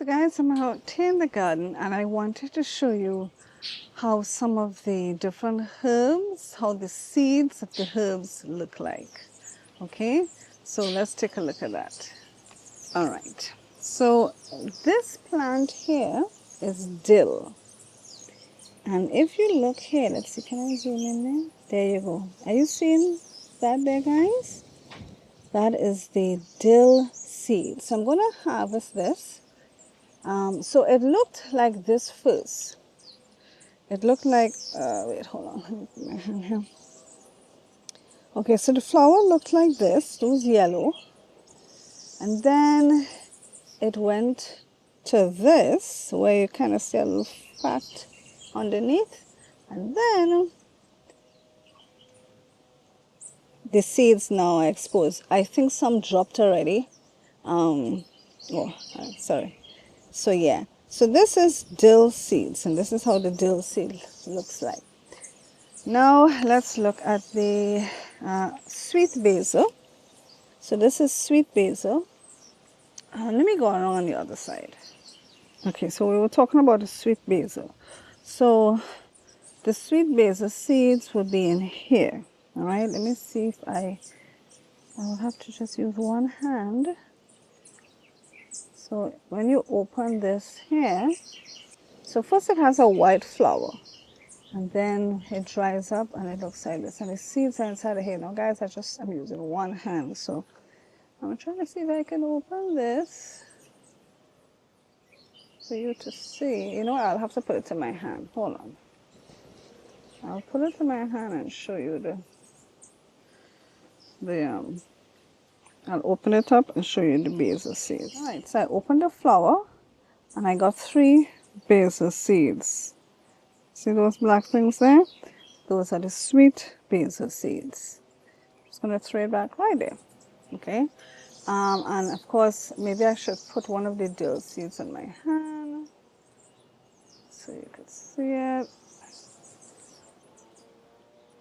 So guys, I'm out here in the garden and I wanted to show you how some of the different herbs, how the seeds of the herbs look like. Okay, so let's take a look at that. All right, so this plant here is dill. And if you look here, let's see, can I zoom in there? There you go. Are you seeing that there, guys? That is the dill seed. So I'm going to harvest this. So it looked like this first. It looked like, wait, hold on, let me put my hand here. Okay, so the flower looked like this, it was yellow. And then it went to this, where you kind of see a little fat underneath. And then the seeds now are exposed. I think some dropped already. Sorry. So yeah, so this is dill seeds, and this is how the dill seed looks like. Now let's look at the sweet basil. So this is sweet basil. Let me go around on the other side. Okay, so we were talking about the sweet basil. So the sweet basil seeds would be in here. All right, let me see if I'll have to just use one hand. So when you open this here, so first it has a white flower, and then it dries up and it looks like this, and the seeds are inside of here. Now guys, I'm using one hand, so I'm trying to see if I can open this for you to see. You know what, I'll have to put it in my hand. Hold on. I'll put it in my hand and show you I'll open it up and show you the basil seeds. All right, so I opened the flower and I got 3 basil seeds. See those black things there? Those are the sweet basil seeds. I'm just going to throw it back right there. Okay. And of course, maybe I should put one of the dill seeds in my hand so you could see it.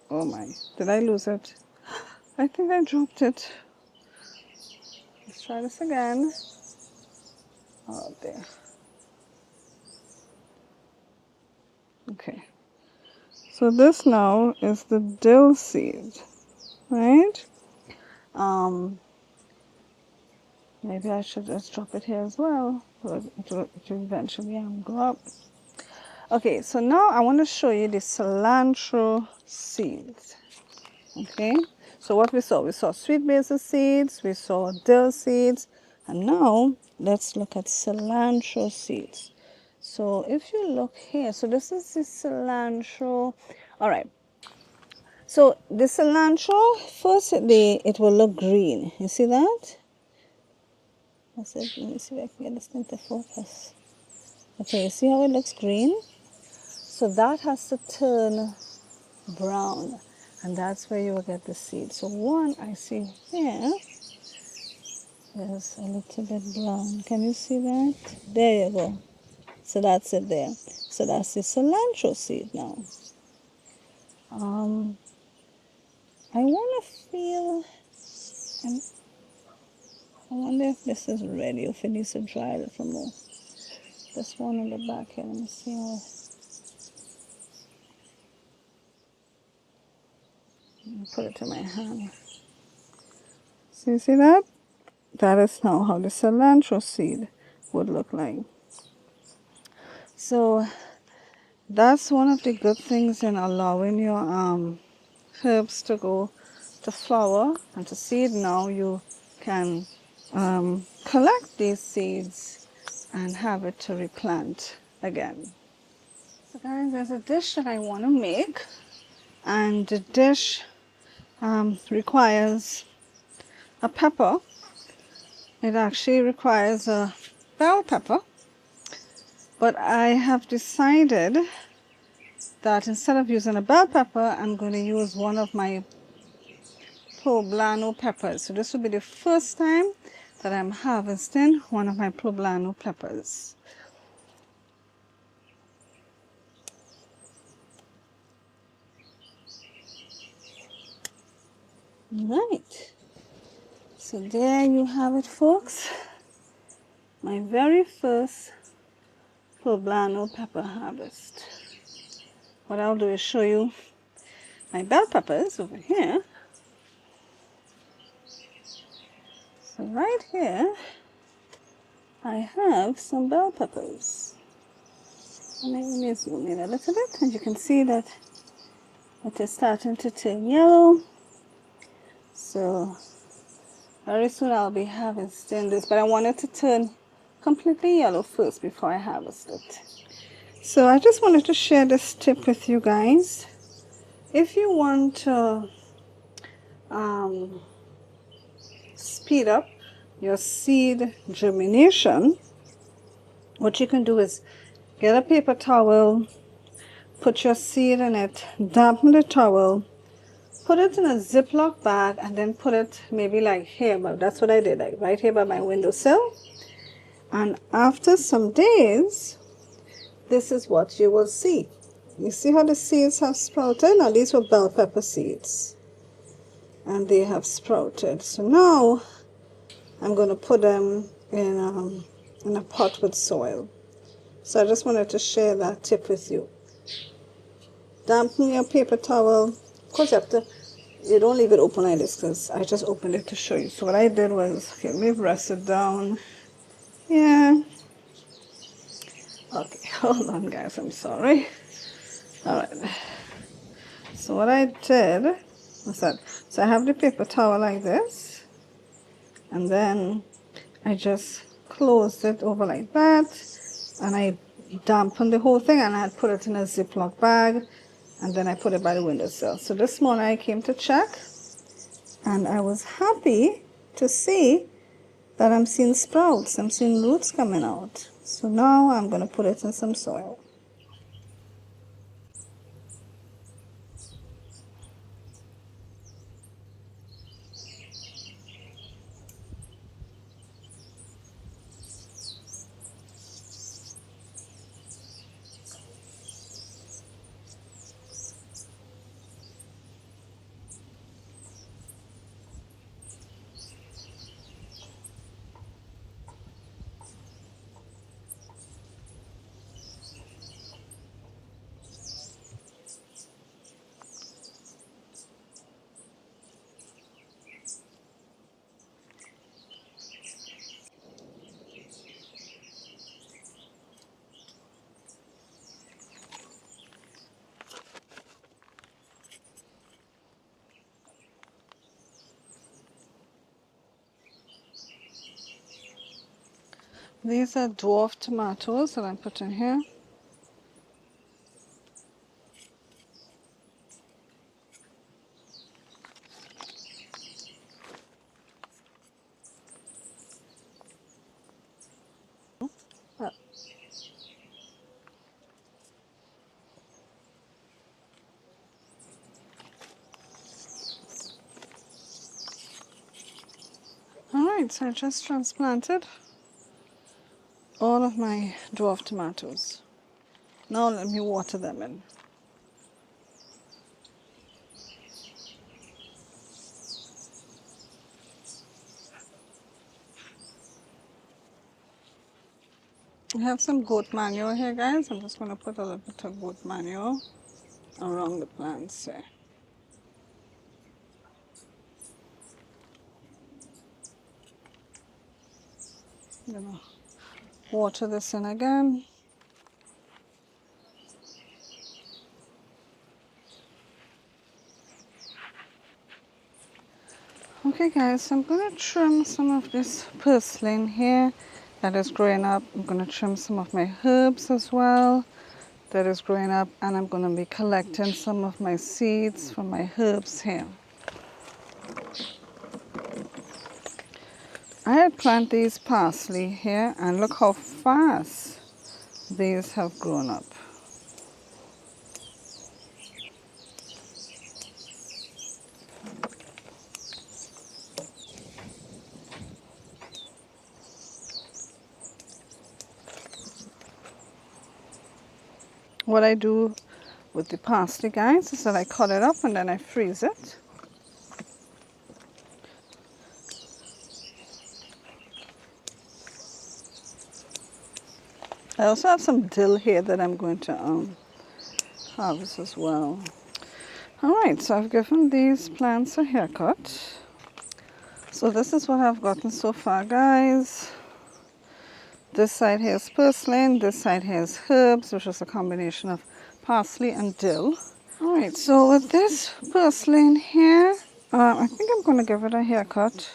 Oh my, did I lose it? I think I dropped it. Let's try this again. Oh, there. Okay. So this now is the dill seed, right? Maybe I should just drop it here as well. It will eventually go up. Okay, so now I want to show you the cilantro seeds. Okay, so what we saw sweet basil seeds, we saw dill seeds, and now let's look at cilantro seeds. So if you look here, so this is the cilantro. All right. So the cilantro, first it will look green. You see that? Let me see if I can get this thing to focus. Okay, you see how it looks green? So that has to turn brown, and that's where you will get the seed. So one I see here is a little bit brown. Can you see that? There you go. So that's it there. So that's the cilantro seed now. I want to feel, I wonder if this is ready, or if it needs to dry a little more. This one in the back here, let me see how. Put it in my hand. So you see that? That is now how the cilantro seed would look like. So that's one of the good things in allowing your herbs to go to flower and to seed. Now you can collect these seeds and have it to replant again. So guys, there's a dish that I want to make, and the dish requires a pepper. It actually requires a bell pepper, but I have decided that instead of using a bell pepper, I'm going to use one of my Poblano peppers. So this will be the first time that I'm harvesting one of my Poblano peppers. Right. So there you have it, folks. my very first poblano pepper harvest. What I'll do is show you my bell peppers over here. So right here, I have some bell peppers. And let me zoom in a little bit, and you can see that it is starting to turn yellow. So very soon I'll be harvesting this, but I want it to turn completely yellow first before I harvest it. So I just wanted to share this tip with you guys. If you want to speed up your seed germination, what you can do is get a paper towel, put your seed in it, dampen the towel, put it in a Ziploc bag, and then put it maybe like here, but that's what I did, like right here by my windowsill. And after some days, this is what you will see. You see how the seeds have sprouted? Now these were bell pepper seeds, and they have sprouted. So now I'm going to put them in a pot with soil. So I just wanted to share that tip with you. Dampen your paper towel. Of course you don't leave it open like this, because I just opened it to show you. So what I did was, okay, let me press it down. Yeah. Okay, hold on guys, I'm sorry. Alright. So what I did was that, so I have the paper towel like this, and then I just closed it over like that, and I dampened the whole thing, and I had put it in a Ziploc bag, and then I put it by the windowsill. So this morning I came to check, and I was happy to see that I'm seeing sprouts, I'm seeing roots coming out. So now I'm going to put it in some soil. These are dwarf tomatoes that I'm putting here. Alright, so I just transplanted all of my dwarf tomatoes. Now let me water them in. I have some goat manure here, guys. I'm just going to put a little bit of goat manure around the plants here. I'm going to water this in again. Okay guys, so I'm going to trim some of this purslane here that is growing up. I'm going to trim some of my herbs as well that is growing up, and I'm going to be collecting some of my seeds from my herbs here. I had planted these parsley here, and look how fast these have grown up. What I do with the parsley, guys, is that I cut it up and then I freeze it. I also have some dill here that I'm going to harvest as well. Alright, so I've given these plants a haircut. So this is what I've gotten so far, guys. This side here is purslane, this side here is herbs, which is a combination of parsley and dill. Alright, so with this purslane here, I think I'm going to give it a haircut.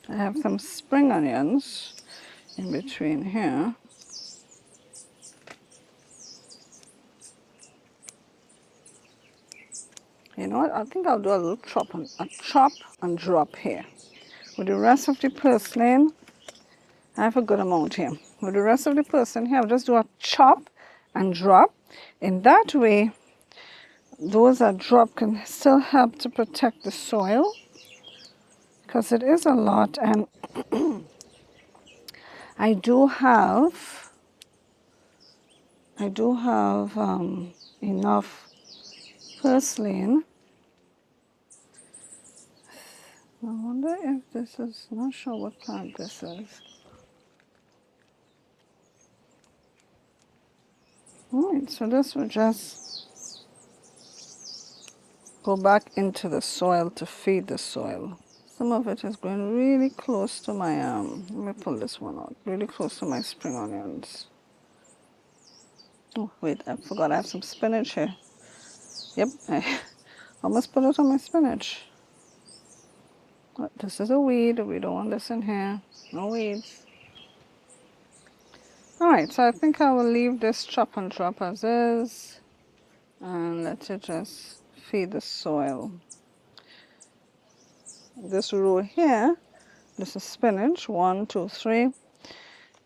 I have some spring onions in between here. You know what? I think I'll do a little chop and drop here. With the rest of the purslane, I have a good amount here. With the rest of the purslane here, I'll just do a chop and drop. In that way, those that drop can still help to protect the soil, because it is a lot, and I do have enough purslane. I wonder if this is, not sure what plant this is. Alright, so this will just go back into the soil to feed the soil. Some of it is going really close to my, let me pull this one out, really close to my spring onions. Oh, wait, I forgot I have some spinach here. Yep, I almost put it on my spinach. But this is a weed, we don't want this in here. No weeds. Alright, so I think I will leave this chop and drop as is and let it just feed the soil. This row here, this is spinach, 1, 2, 3.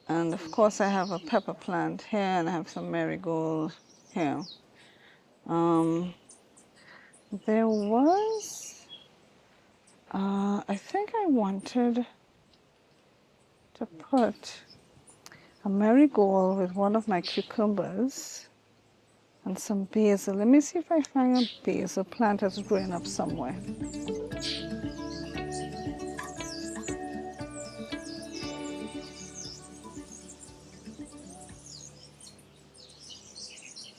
And of course I have a pepper plant here and I have some marigold here. There was, I think I wanted to put a marigold with one of my cucumbers and some basil. Let me see if I find a basil plant that's growing up somewhere.